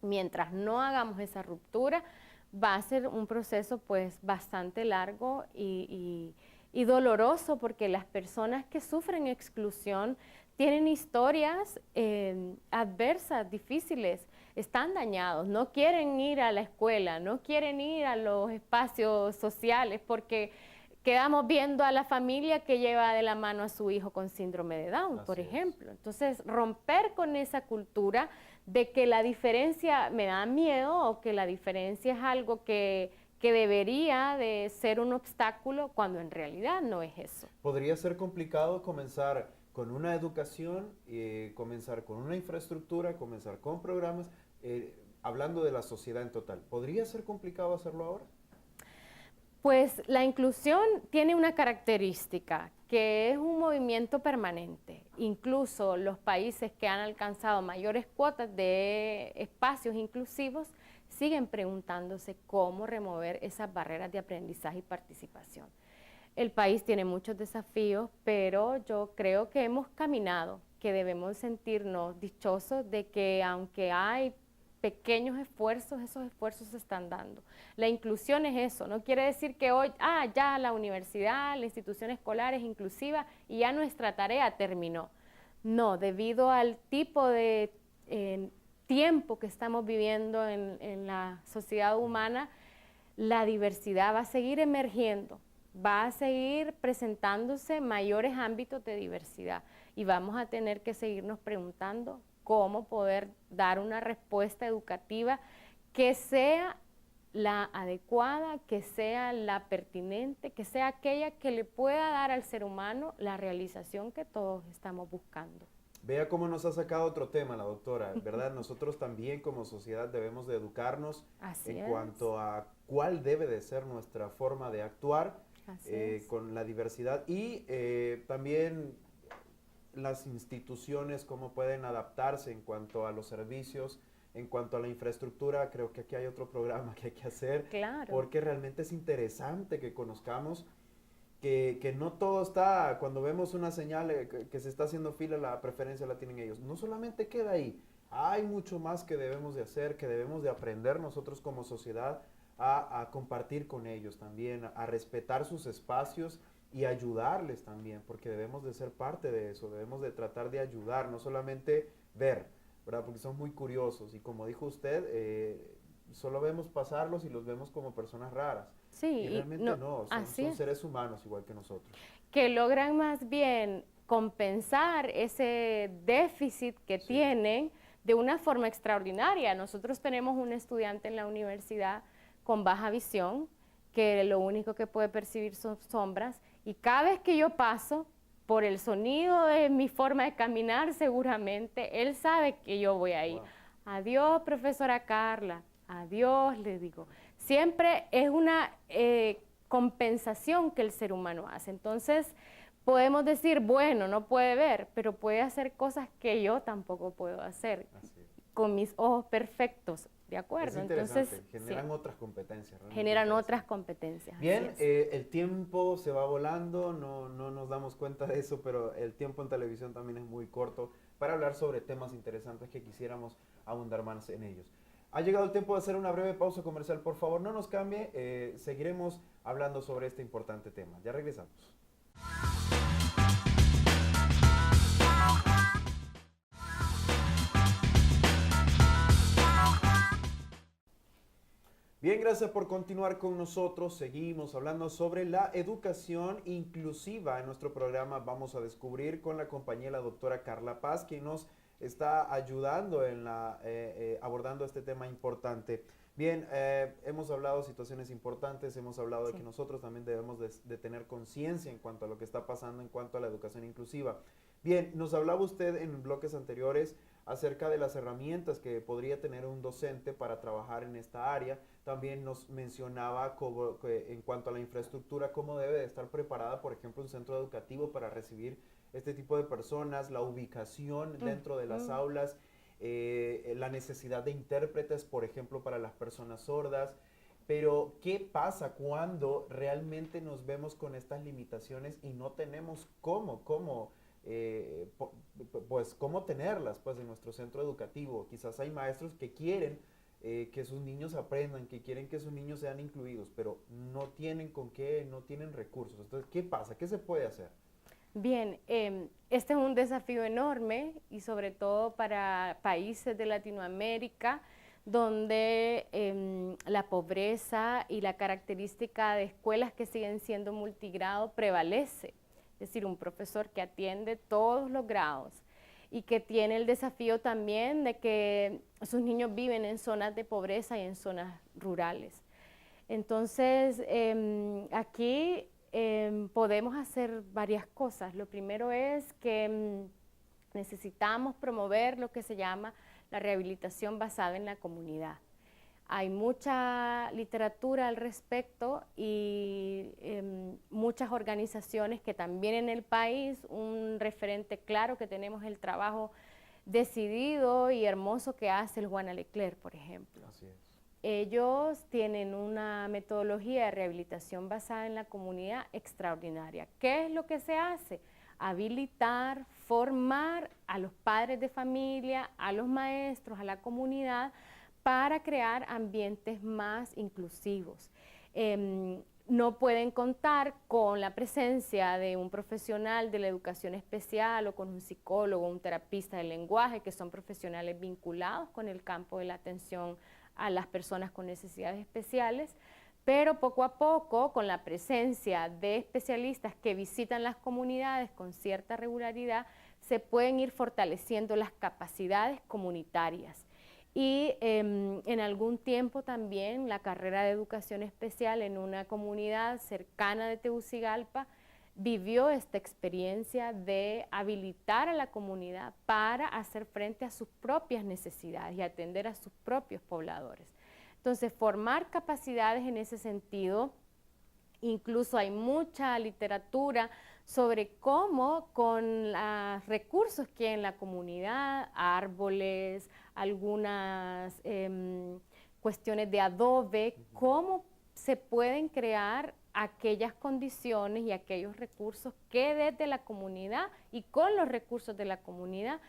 Mientras no hagamos esa ruptura, va a ser un proceso pues bastante largo y doloroso, porque las personas que sufren exclusión tienen historias adversas, difíciles, están dañados, no quieren ir a la escuela, no quieren ir a los espacios sociales porque quedamos viendo a la familia que lleva de la mano a su hijo con síndrome de Down, por ejemplo. Entonces, romper con esa cultura de que la diferencia me da miedo o que la diferencia es algo que debería de ser un obstáculo cuando en realidad no es eso. Podría ser complicado comenzar con una educación, comenzar con una infraestructura, comenzar con programas, hablando de la sociedad en total. ¿Podría ser complicado hacerlo ahora? Pues la inclusión tiene una característica, que es un movimiento permanente. Incluso los países que han alcanzado mayores cuotas de espacios inclusivos siguen preguntándose cómo remover esas barreras de aprendizaje y participación. El país tiene muchos desafíos, pero yo creo que hemos caminado, que debemos sentirnos dichosos de que aunque hay pequeños esfuerzos, esos esfuerzos se están dando. La inclusión es eso, no quiere decir que hoy, ya la universidad, la institución escolar es inclusiva y ya nuestra tarea terminó. No, debido al tipo de tiempo que estamos viviendo en la sociedad humana, la diversidad va a seguir emergiendo, va a seguir presentándose mayores ámbitos de diversidad y vamos a tener que seguirnos preguntando cómo poder dar una respuesta educativa que sea la adecuada, que sea la pertinente, que sea aquella que le pueda dar al ser humano la realización que todos estamos buscando. Vea cómo nos ha sacado otro tema la doctora, ¿verdad? Nosotros también como sociedad debemos de educarnos cuanto a cuál debe de ser nuestra forma de actuar con la diversidad y también las instituciones, cómo pueden adaptarse en cuanto a los servicios En cuanto a la infraestructura, creo que aquí hay otro programa que hay que hacer, Claro. porque realmente es interesante que conozcamos que no todo está, cuando vemos una señal que se está haciendo fila, la preferencia la tienen ellos. No solamente queda ahí, hay mucho más que debemos de hacer, que debemos de aprender nosotros como sociedad a compartir con ellos también, a respetar sus espacios y ayudarles también, porque debemos de ser parte de eso, debemos de tratar de ayudar, no solamente ver, ¿verdad? Porque son muy curiosos y como dijo usted, solo vemos pasarlos y los vemos como personas raras. Sí, Y realmente no, así son es. seres humanos igual que nosotros. Que logran más bien compensar ese déficit que Sí. tienen de una forma extraordinaria. Nosotros tenemos un estudiante en la universidad con baja visión, que lo único que puede percibir son sombras, y cada vez que yo paso, por el sonido de mi forma de caminar seguramente, él sabe que yo voy ahí. Wow. Adiós, profesora Carla, adiós, le digo. Siempre es una compensación que el ser humano hace. Entonces, podemos decir, bueno, no puede ver, pero puede hacer cosas que yo tampoco puedo hacer Así es. con mis ojos perfectos, ¿de acuerdo? Es interesante, Entonces, generan sí, otras competencias. realmente generan interesantes. otras competencias. así Bien, es. el tiempo se va volando, no nos damos cuenta de eso, pero el tiempo en televisión también es muy corto para hablar sobre temas interesantes que quisiéramos abundar más en ellos. Ha llegado el tiempo de hacer una breve pausa comercial, por favor no nos cambie, seguiremos hablando sobre este importante tema. Ya regresamos. Bien, gracias por continuar con nosotros. Seguimos hablando sobre la educación inclusiva. En nuestro programa vamos a descubrir con la compañía la doctora Carla Paz, quien nos está ayudando en abordando este tema importante. Bien, hemos hablado de situaciones importantes, hemos hablado de Sí. que nosotros también debemos de tener conciencia en cuanto a lo que está pasando en cuanto a la educación inclusiva. Bien, nos hablaba usted en bloques anteriores acerca de las herramientas que podría tener un docente para trabajar en esta área. También nos mencionaba en cuanto a la infraestructura, cómo debe de estar preparada, por ejemplo, un centro educativo para recibir este tipo de personas, la ubicación dentro de las aulas, la necesidad de intérpretes, por ejemplo, para las personas sordas. Pero, ¿qué pasa cuando realmente nos vemos con estas limitaciones y no tenemos pues cómo tenerlas pues en nuestro centro educativo? Quizás hay maestros que quieren que sus niños aprendan, que quieren que sus niños sean incluidos, pero no tienen con qué, no tienen recursos. Entonces, ¿qué pasa? ¿Qué se puede hacer? Bien, este es un desafío enorme y sobre todo para países de Latinoamérica donde la pobreza y la característica de escuelas que siguen siendo multigrado prevalece. Es decir, un profesor que atiende todos los grados y que tiene el desafío también de que sus niños viven en zonas de pobreza y en zonas rurales. Entonces, aquí podemos hacer varias cosas. Lo primero es que necesitamos promover lo que se llama la rehabilitación basada en la comunidad. Hay mucha literatura al respecto y muchas organizaciones que también en el país, un referente claro que tenemos el trabajo decidido y hermoso que hace el Juana Leclerc, por ejemplo. Así es. Ellos tienen una metodología de rehabilitación basada en la comunidad extraordinaria. ¿Qué es lo que se hace? Habilitar, formar a los padres de familia, a los maestros, a la comunidad, para crear ambientes más inclusivos. No pueden contar con la presencia de un profesional de la educación especial o con un psicólogo, un terapista del lenguaje, que son profesionales vinculados con el campo de la atención a las personas con necesidades especiales, pero poco a poco, con la presencia de especialistas que visitan las comunidades con cierta regularidad, se pueden ir fortaleciendo las capacidades comunitarias. Y en algún tiempo también la carrera de educación especial en una comunidad cercana de Tegucigalpa vivió esta experiencia de habilitar a la comunidad para hacer frente a sus propias necesidades y atender a sus propios pobladores. Entonces, formar capacidades en ese sentido, incluso hay mucha literatura sobre cómo con los recursos que hay en la comunidad, árboles, algunas cuestiones de adobe, cómo se pueden crear aquellas condiciones y aquellos recursos que desde la comunidad y con los recursos de la comunidad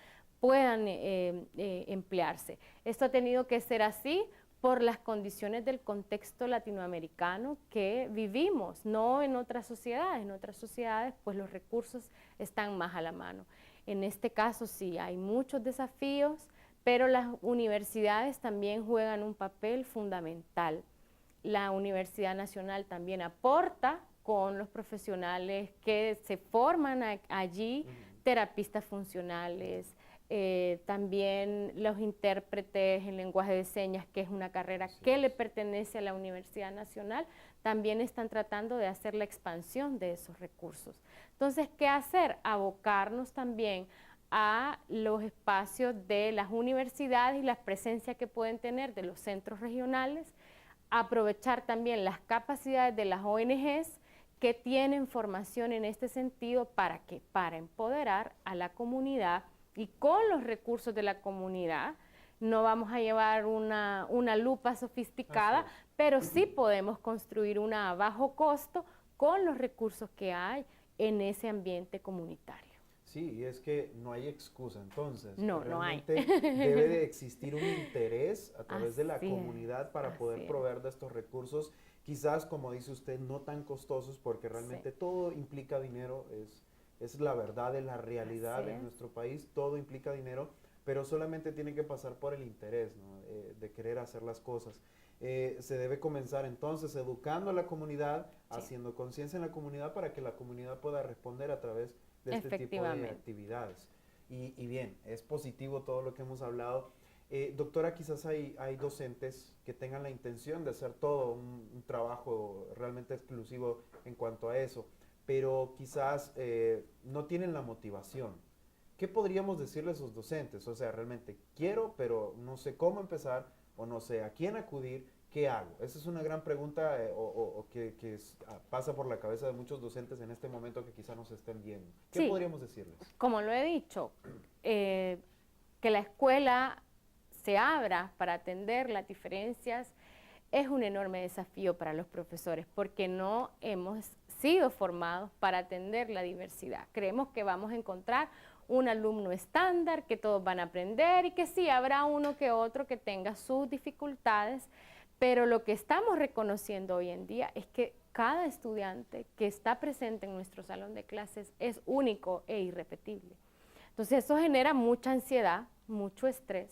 puedan emplearse. Esto ha tenido que ser así por las condiciones del contexto latinoamericano que vivimos, no en otras sociedades. En otras sociedades, pues los recursos están más a la mano. En este caso sí, hay muchos desafíos, pero las universidades también juegan un papel fundamental. La Universidad Nacional también aporta con los profesionales que se forman allí, terapistas funcionales, también los intérpretes en lenguaje de señas, que es una carrera que le pertenece a la Universidad Nacional, también están tratando de hacer la expansión de esos recursos. Entonces, ¿qué hacer? Abocarnos también a los espacios de las universidades y la presencia que pueden tener de los centros regionales, aprovechar también las capacidades de las ONGs que tienen formación en este sentido. ¿Para qué? Para empoderar a la comunidad y con los recursos de la comunidad. No vamos a llevar una lupa sofisticada, pero sí podemos construir una a bajo costo con los recursos que hay en ese ambiente comunitario. Sí, y es que no hay excusa entonces. No, no hay. Debe de existir un interés a través de la comunidad para poder proveer de estos recursos, quizás como dice usted, no tan costosos, porque realmente todo implica dinero, es la verdad, es la realidad en nuestro país, todo implica dinero, pero solamente tiene que pasar por el interés, ¿no? De querer hacer las cosas. Se debe comenzar entonces educando a la comunidad, haciendo conciencia en la comunidad para que la comunidad pueda responder a través de este tipo de actividades. Y bien, es positivo todo lo que hemos hablado. Doctora, quizás hay docentes que tengan la intención de hacer todo un trabajo realmente exclusivo en cuanto a eso, pero quizás no tienen la motivación. ¿Qué podríamos decirle a esos docentes? O sea, realmente quiero, pero no sé cómo empezar, o no sé a quién acudir, ¿qué hago? Esa es una gran pregunta que pasa por la cabeza de muchos docentes en este momento que quizá nos estén viendo. ¿Qué podríamos decirles? Como lo he dicho, que la escuela se abra para atender las diferencias es un enorme desafío para los profesores, porque no hemos sido formados para atender la diversidad. Creemos que vamos a encontrar un alumno estándar, que todos van a aprender y que sí, habrá uno que otro que tenga sus dificultades, pero lo que estamos reconociendo hoy en día es que cada estudiante que está presente en nuestro salón de clases es único e irrepetible. Entonces eso genera mucha ansiedad, mucho estrés,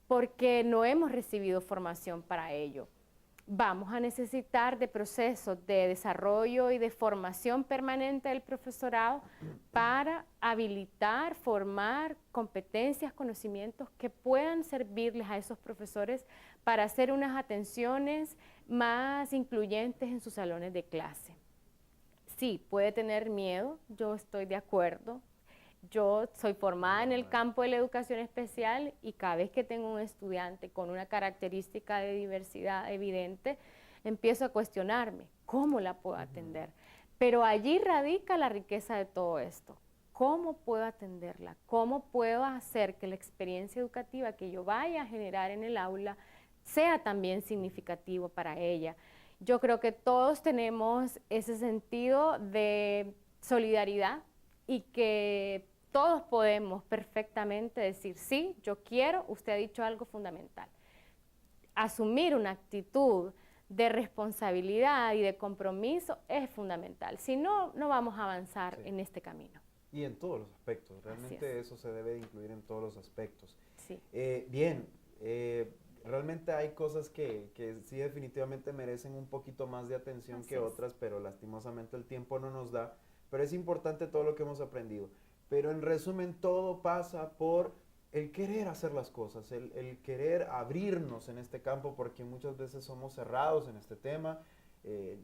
porque no hemos recibido formación para ello. Vamos a necesitar de procesos de desarrollo y de formación permanente del profesorado para habilitar, formar competencias, conocimientos que puedan servirles a esos profesores para hacer unas atenciones más incluyentes en sus salones de clase. Sí, puede tener miedo, yo estoy de acuerdo. Yo soy formada en el campo de la educación especial y cada vez que tengo un estudiante con una característica de diversidad evidente, empiezo a cuestionarme cómo la puedo atender. Pero allí radica la riqueza de todo esto. ¿Cómo puedo atenderla? ¿Cómo puedo hacer que la experiencia educativa que yo vaya a generar en el aula sea también significativo para ella? Yo creo que todos tenemos ese sentido de solidaridad y que todos podemos perfectamente decir, sí, yo quiero, usted ha dicho algo fundamental, asumir una actitud de responsabilidad y de compromiso es fundamental, si no, no vamos a avanzar en este camino. Y en todos los aspectos, realmente eso se debe de incluir en todos los aspectos. Sí. Realmente hay cosas que sí definitivamente merecen un poquito más de atención que otras, pero lastimosamente el tiempo no nos da. Pero es importante todo lo que hemos aprendido. Pero en resumen, todo pasa por el querer hacer las cosas, el querer abrirnos en este campo, porque muchas veces somos cerrados en este tema.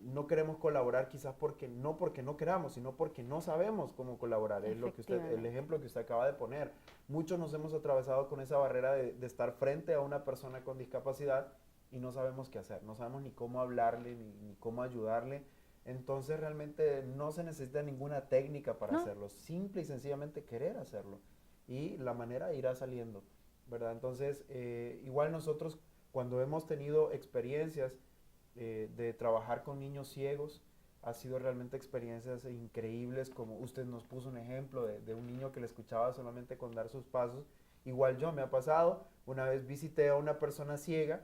No queremos colaborar quizás porque no queramos, sino porque no sabemos cómo colaborar. Es lo que el ejemplo que usted acaba de poner. Muchos nos hemos atravesado con esa barrera de estar frente a una persona con discapacidad y no sabemos qué hacer, no sabemos ni cómo hablarle, ni cómo ayudarle. Entonces realmente no se necesita ninguna técnica para hacerlo, simple y sencillamente querer hacerlo y la manera irá saliendo. ¿verdad? Entonces, igual nosotros cuando hemos tenido experiencias de trabajar con niños ciegos, ha sido realmente experiencias increíbles, como usted nos puso un ejemplo de un niño que le escuchaba solamente con dar sus pasos. Igual yo, me ha pasado, una vez visité a una persona ciega,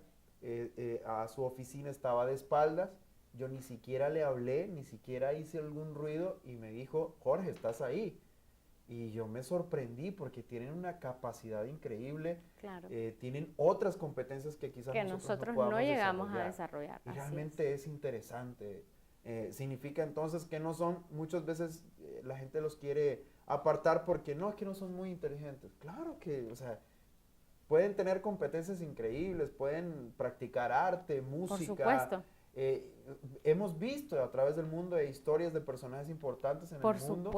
a su oficina, estaba de espaldas, yo ni siquiera le hablé, ni siquiera hice algún ruido y me dijo, Jorge, ¿estás ahí? Y yo me sorprendí porque tienen una capacidad increíble, Claro. Tienen otras competencias que quizás Que nosotros no llegamos a desarrollar. Y realmente es interesante. Significa entonces que no son, muchas veces la gente los quiere apartar porque no, es que no son muy inteligentes. Claro que, o sea, pueden tener competencias increíbles, pueden practicar arte, música. Por supuesto. Hemos visto a través del mundo historias de personajes importantes en el mundo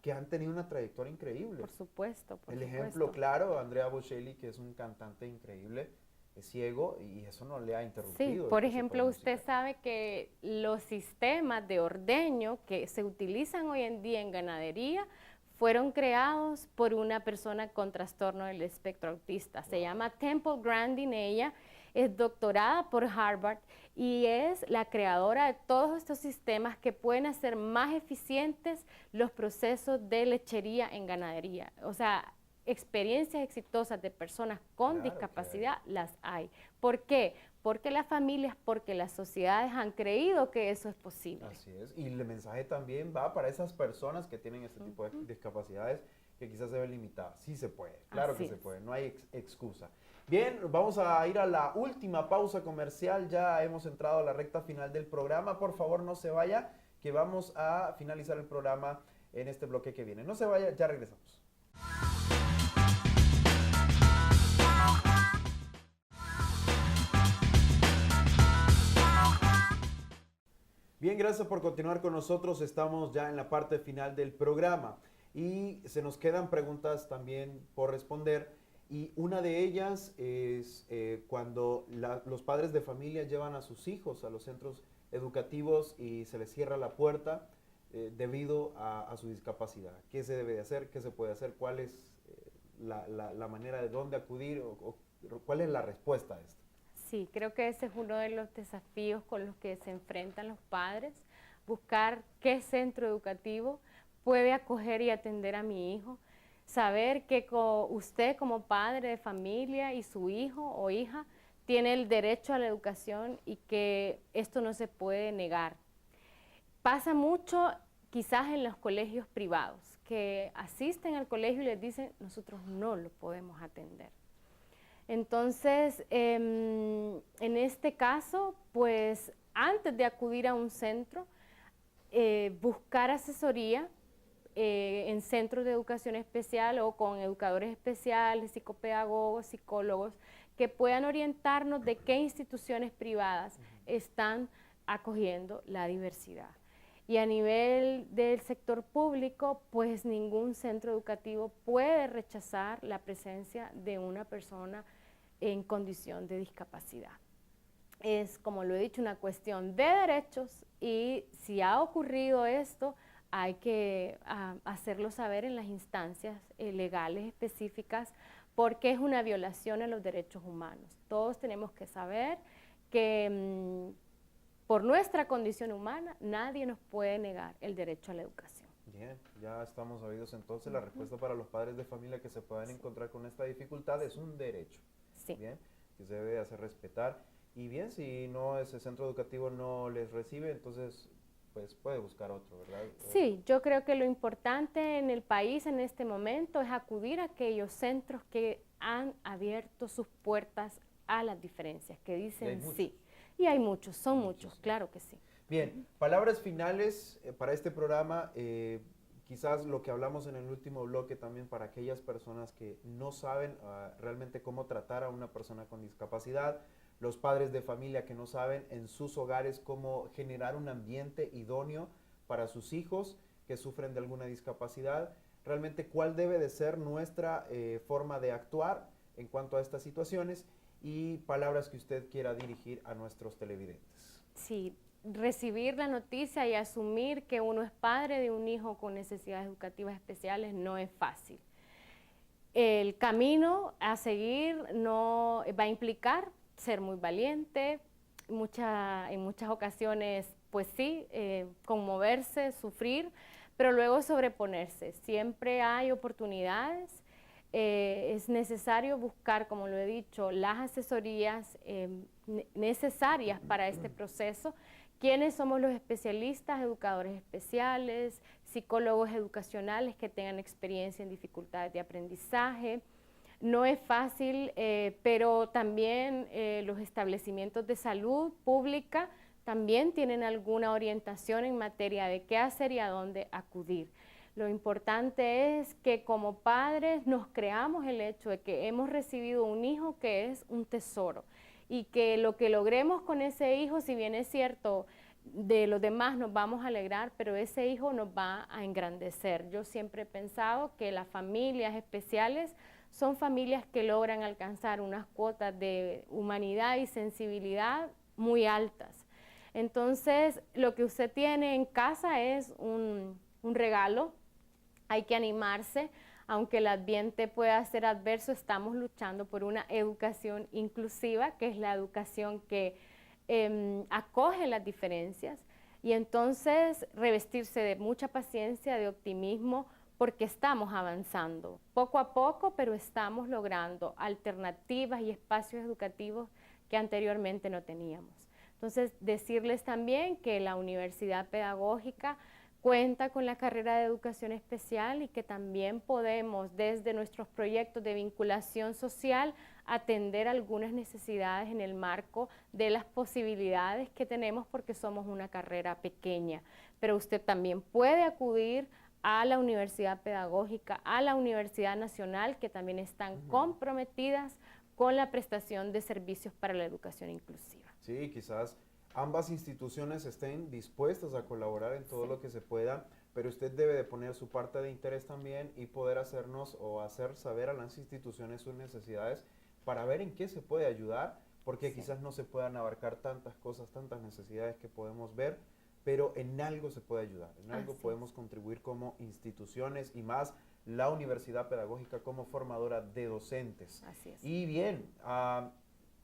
que han tenido una trayectoria increíble. Por supuesto. El ejemplo claro, Andrea Bocelli, que es un cantante increíble, es ciego y eso no le ha interrumpido. Sí, por ejemplo, usted sabe que los sistemas de ordeño que se utilizan hoy en día en ganadería fueron creados por una persona con trastorno del espectro autista. Se llama Temple Grandin, ella es doctorada por Harvard y es la creadora de todos estos sistemas que pueden hacer más eficientes los procesos de lechería en ganadería. O sea, experiencias exitosas de personas con discapacidad las hay. ¿Por qué? Porque las familias, porque las sociedades han creído que eso es posible. Así es, y el mensaje también va para esas personas que tienen este tipo de discapacidades que quizás se ven limitadas. Sí se puede, claro que se puede, no hay excusa. Bien, vamos a ir a la última pausa comercial, ya hemos entrado a la recta final del programa. Por favor, no se vaya, que vamos a finalizar el programa en este bloque que viene. No se vaya, ya regresamos. Bien, gracias por continuar con nosotros. Estamos ya en la parte final del programa y se nos quedan preguntas también por responder. Y una de ellas es cuando los padres de familia llevan a sus hijos a los centros educativos y se les cierra la puerta debido a su discapacidad. ¿Qué se debe de hacer? ¿Qué se puede hacer? ¿Cuál es la manera de dónde acudir? O ¿cuál es la respuesta a esto? Sí, creo que ese es uno de los desafíos con los que se enfrentan los padres, buscar qué centro educativo puede acoger y atender a mi hijo, saber que usted como padre de familia y su hijo o hija tiene el derecho a la educación y que esto no se puede negar. Pasa mucho quizás en los colegios privados, que asisten al colegio y les dicen, nosotros no lo podemos atender. Entonces, en este caso, pues antes de acudir a un centro, buscar asesoría en centros de educación especial o con educadores especiales, psicopedagogos, psicólogos, que puedan orientarnos de qué instituciones privadas están acogiendo la diversidad. Y a nivel del sector público, pues ningún centro educativo puede rechazar la presencia de una persona en condición de discapacidad. Es, como lo he dicho, una cuestión de derechos y si ha ocurrido esto, hay que hacerlo saber en las instancias legales específicas porque es una violación a los derechos humanos. Todos tenemos que saber que por nuestra condición humana, nadie nos puede negar el derecho a la educación. Bien, ya estamos oídos entonces. La respuesta para los padres de familia que se puedan encontrar con esta dificultad es un derecho. Sí. Bien, que se debe hacer respetar. Y bien, si no, ese centro educativo no les recibe, entonces pues puede buscar otro, ¿verdad? Sí, yo creo que lo importante en el país en este momento es acudir a aquellos centros que han abierto sus puertas a las diferencias, que dicen sí. Y hay muchos, son muchos, claro que sí. Bien, palabras finales para este programa, quizás lo que hablamos en el último bloque también para aquellas personas que no saben realmente cómo tratar a una persona con discapacidad, los padres de familia que no saben en sus hogares cómo generar un ambiente idóneo para sus hijos que sufren de alguna discapacidad, realmente cuál debe de ser nuestra forma de actuar en cuanto a estas situaciones y palabras que usted quiera dirigir a nuestros televidentes. Sí, recibir la noticia y asumir que uno es padre de un hijo con necesidades educativas especiales no es fácil. el camino a seguir no va a implicar ser muy valiente, en muchas ocasiones, pues sí, conmoverse, sufrir, pero luego sobreponerse. Siempre hay oportunidades. Es necesario buscar, como lo he dicho, las asesorías necesarias para este proceso. ¿Quiénes somos los especialistas, educadores especiales, psicólogos educacionales que tengan experiencia en dificultades de aprendizaje? No es fácil, pero también los establecimientos de salud pública también tienen alguna orientación en materia de qué hacer y a dónde acudir. Lo importante es que como padres nos creamos el hecho de que hemos recibido un hijo que es un tesoro y que lo que logremos con ese hijo, si bien es cierto, de los demás nos vamos a alegrar, pero ese hijo nos va a engrandecer. Yo siempre he pensado que las familias especiales son familias que logran alcanzar unas cuotas de humanidad y sensibilidad muy altas. Entonces, lo que usted tiene en casa es un regalo. Hay que animarse, aunque el ambiente pueda ser adverso, estamos luchando por una educación inclusiva, que es la educación que acoge las diferencias, y entonces revestirse de mucha paciencia, de optimismo, porque estamos avanzando poco a poco, pero estamos logrando alternativas y espacios educativos que anteriormente no teníamos. Entonces, decirles también que la Universidad Pedagógica cuenta con la carrera de educación especial y que también podemos, desde nuestros proyectos de vinculación social, atender algunas necesidades en el marco de las posibilidades que tenemos porque somos una carrera pequeña. Pero usted también puede acudir a la Universidad Pedagógica, a la Universidad Nacional, que también están comprometidas con la prestación de servicios para la educación inclusiva. Sí, quizás ambas instituciones estén dispuestas a colaborar en todo lo que se pueda, pero usted debe de poner su parte de interés también y poder hacernos o hacer saber a las instituciones sus necesidades para ver en qué se puede ayudar, porque quizás no se puedan abarcar tantas cosas, tantas necesidades que podemos ver, pero en algo se puede ayudar, en algo podemos contribuir como instituciones y más la Universidad Pedagógica como formadora de docentes. Así es. Y bien,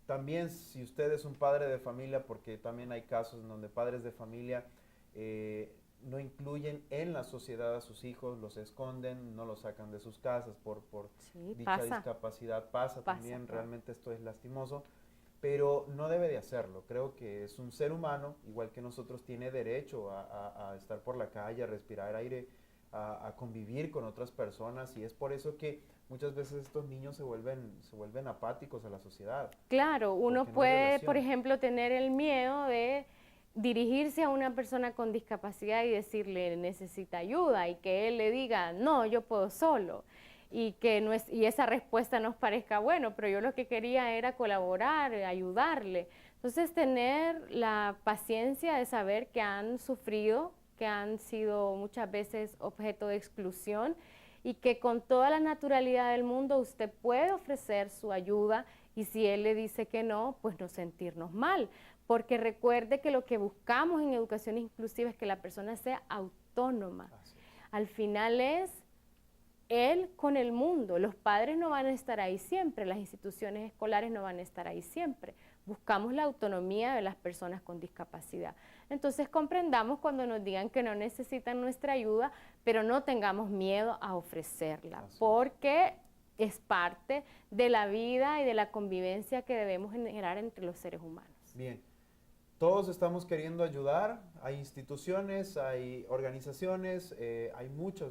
también si usted es un padre de familia, porque también hay casos en donde padres de familia no incluyen en la sociedad a sus hijos, los esconden, no los sacan de sus casas por dicha discapacidad, pasa también, realmente esto es lastimoso, pero no debe de hacerlo. Creo que es un ser humano, igual que nosotros, tiene derecho a estar por la calle, a respirar aire, a convivir con otras personas, y es por eso que muchas veces estos niños se vuelven apáticos a la sociedad. Claro, uno puede, por ejemplo, tener el miedo de dirigirse a una persona con discapacidad y decirle necesita ayuda, y que él le diga no, yo puedo solo, y que no es, y esa respuesta nos parezca bueno, pero yo lo que quería era colaborar, ayudarle. Entonces, tener la paciencia de saber que han sufrido, que han sido muchas veces objeto de exclusión, y que con toda la naturalidad del mundo usted puede ofrecer su ayuda, y si él le dice que no, pues no sentirnos mal, porque recuerde que lo que buscamos en educación inclusiva es que la persona sea autónoma. Al final es él con el mundo. Los padres no van a estar ahí siempre, las instituciones escolares no van a estar ahí siempre. Buscamos la autonomía de las personas con discapacidad. Entonces comprendamos cuando nos digan que no necesitan nuestra ayuda, pero no tengamos miedo a ofrecerla, porque es parte de la vida y de la convivencia que debemos generar entre los seres humanos. Bien, todos estamos queriendo ayudar, hay instituciones, hay organizaciones, hay muchas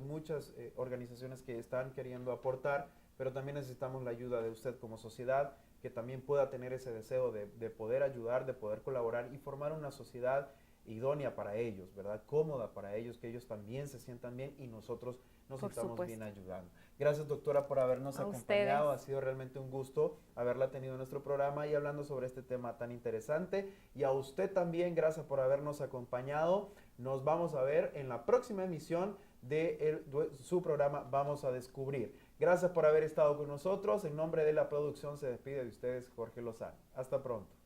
organizaciones que están queriendo aportar, pero también necesitamos la ayuda de usted como sociedad, que también pueda tener ese deseo de poder ayudar, de poder colaborar y formar una sociedad idónea para ellos, ¿verdad? Cómoda para ellos, que ellos también se sientan bien y nosotros nos estamos bien ayudando. Gracias, doctora, por habernos acompañado. Ha sido realmente un gusto haberla tenido en nuestro programa y hablando sobre este tema tan interesante. Y a usted también, gracias por habernos acompañado. Nos vamos a ver en la próxima emisión de su programa Vamos a Descubrir. Gracias por haber estado con nosotros. En nombre de la producción se despide de ustedes Jorge Lozano. Hasta pronto.